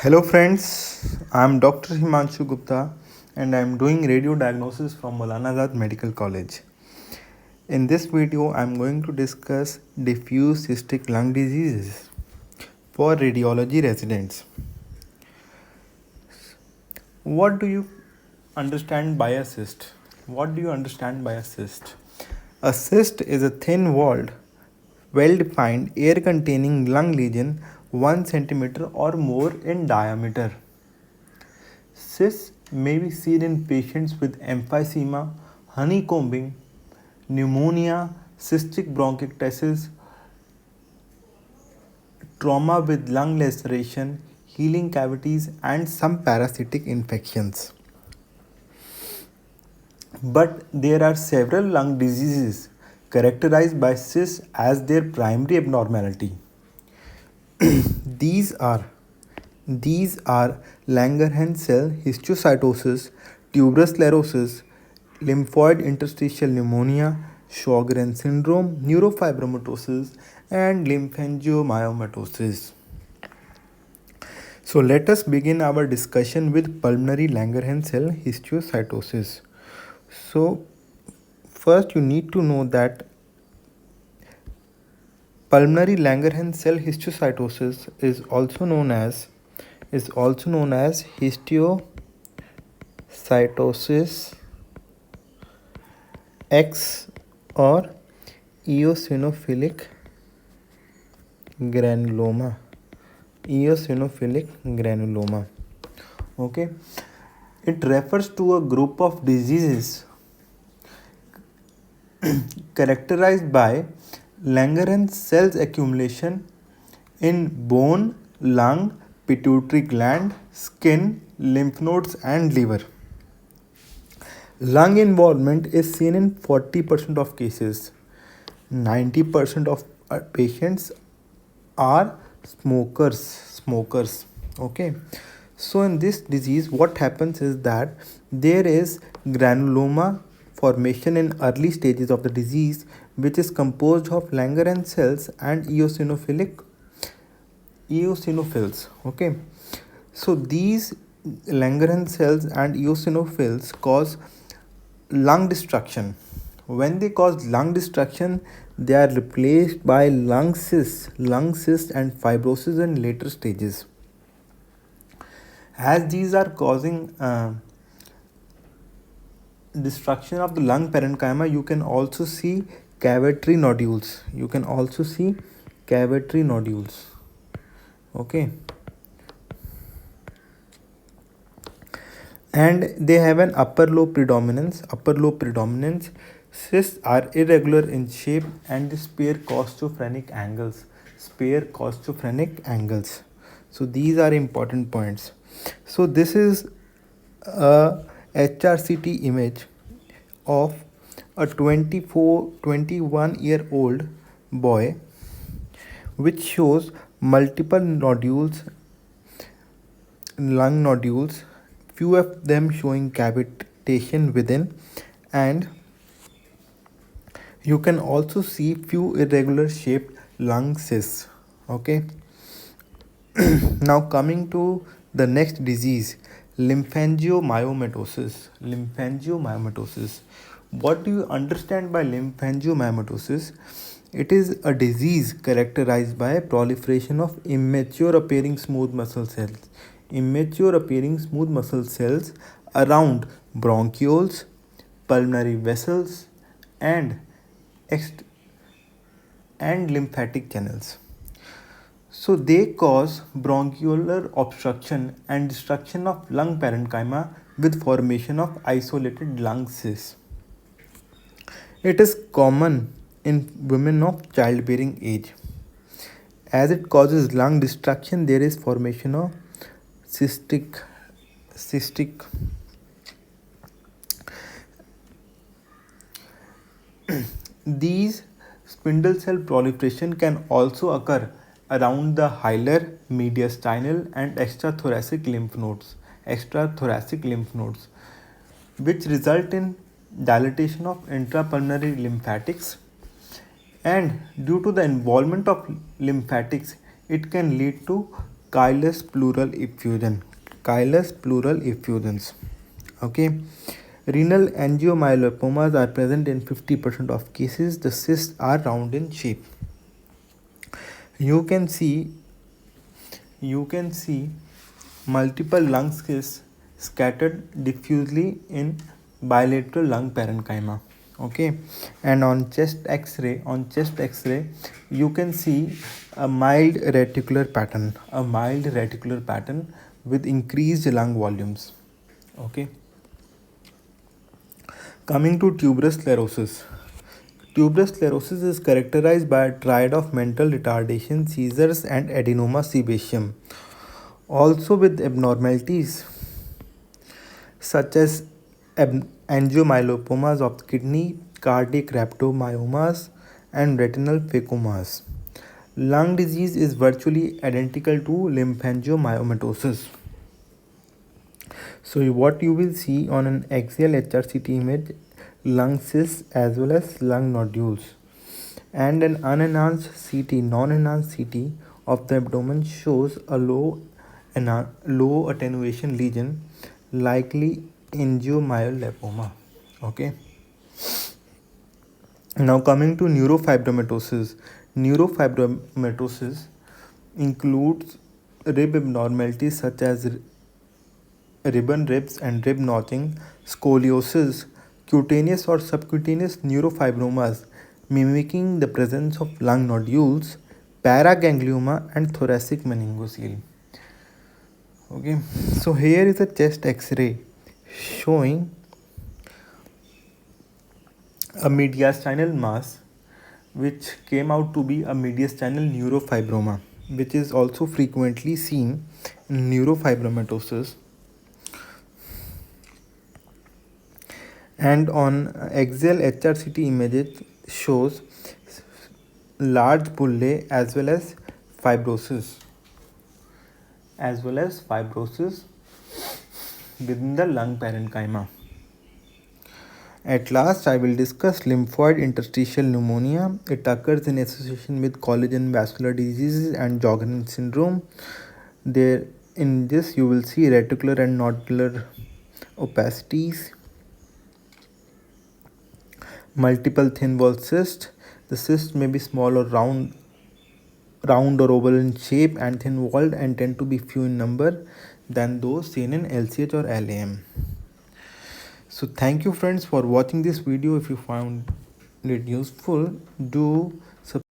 Hello friends, I am Dr. Himanshu Gupta and I am doing radio diagnosis from Maulana Azad Medical College. In this video, I am going to discuss diffuse cystic lung diseases for radiology residents. What do you understand by a cyst? What do you understand by a cyst? A cyst is a thin walled, well defined air containing lung lesion 1 centimeter or more in diameter. Cysts may be seen in patients with emphysema, honeycombing, pneumonia, cystic bronchiectasis, trauma with lung laceration, healing cavities, and some parasitic infections. But there are several lung diseases characterized by cysts as their primary abnormality. These are Langerhans cell histiocytosis, tuberous sclerosis, lymphoid interstitial pneumonia, Sjogren syndrome, neurofibromatosis, and lymphangiomyomatosis. So let us begin our discussion with pulmonary Langerhans cell histiocytosis. So first you need to know that pulmonary Langerhans cell histiocytosis is also known as histiocytosis X or eosinophilic granuloma. Okay, it refers to a group of diseases characterized by Langerhans cells accumulation in bone, lung, pituitary gland, skin, lymph nodes, and liver. Lung involvement is seen in 40% of cases. 90% of patients are smokers. Okay, so in this disease what happens is that there is granuloma formation in early stages of the disease, which is composed of Langerhans cells and eosinophils. Okay, so these Langerhans cells and eosinophils cause lung destruction. When they cause lung destruction, they are replaced by lung cysts and fibrosis in later stages. As these are causing destruction of the lung parenchyma, you can also see cavitary nodules. Okay, and they have an upper lobe predominance. Cysts are irregular in shape and they spare costophrenic angles. So these are important points. So this is a HRCT image of a 21-year-old boy, which shows multiple lung nodules, few of them showing cavitation within, and you can also see few irregular shaped lung cysts. Okay, now coming to the next disease, lymphangiomyomatosis. What do you understand by lymphangiomyomatosis? It is a disease characterized by proliferation of immature appearing smooth muscle cells around bronchioles, pulmonary vessels, and lymphatic channels. So they cause bronchiolar obstruction and destruction of lung parenchyma with formation of isolated lung cysts. It is common in women of childbearing age. As it causes lung destruction, there is formation of cystic these spindle cell proliferation can also occur around the hilar, mediastinal, and extrathoracic lymph nodes, which result in dilatation of intrapulmonary lymphatics, and due to the involvement of lymphatics, it can lead to chylous pleural effusion. Chylous pleural effusions. Okay. Renal angiomyolopomas are present in 50% of cases. The cysts are round in shape. You can see multiple lung cysts scattered diffusely in bilateral lung parenchyma. Okay, and on chest x-ray you can see a mild reticular pattern with increased lung volumes. Okay, coming to tuberous sclerosis. Tuberous sclerosis is characterized by a triad of mental retardation, seizures, and adenoma sebaceum, also with abnormalities such as angiomyolopomas of the kidney, cardiac rhabdomyomas, and retinal phacomas. Lung disease is virtually identical to lymphangiomyomatosis. So what you will see on an axial HRCT image, lung cysts as well as lung nodules, and an unenhanced CT, non-enhanced CT of the abdomen shows a low attenuation lesion, likely angiomyolipoma. Okay. Now coming to neurofibromatosis. Neurofibromatosis includes rib abnormalities such as ribbon ribs and rib notching, scoliosis, cutaneous or subcutaneous neurofibromas mimicking the presence of lung nodules, paraganglioma, and thoracic meningocele. Okay, so here is a chest x-ray showing a mediastinal mass which came out to be a mediastinal neurofibroma, which is also frequently seen in neurofibromatosis. And on axial HRCT images shows large bullae as well as fibrosis within the lung parenchyma. At last, I will discuss lymphoid interstitial pneumonia. It occurs in association with collagen vascular diseases and Sjogren's syndrome. There, in this, you will see reticular and nodular opacities, multiple thin wall cysts. The cysts may be small or round or oval in shape and thin walled and tend to be few in number than those seen in LCH or LAM. So thank you friends for watching this video. If you found it useful, do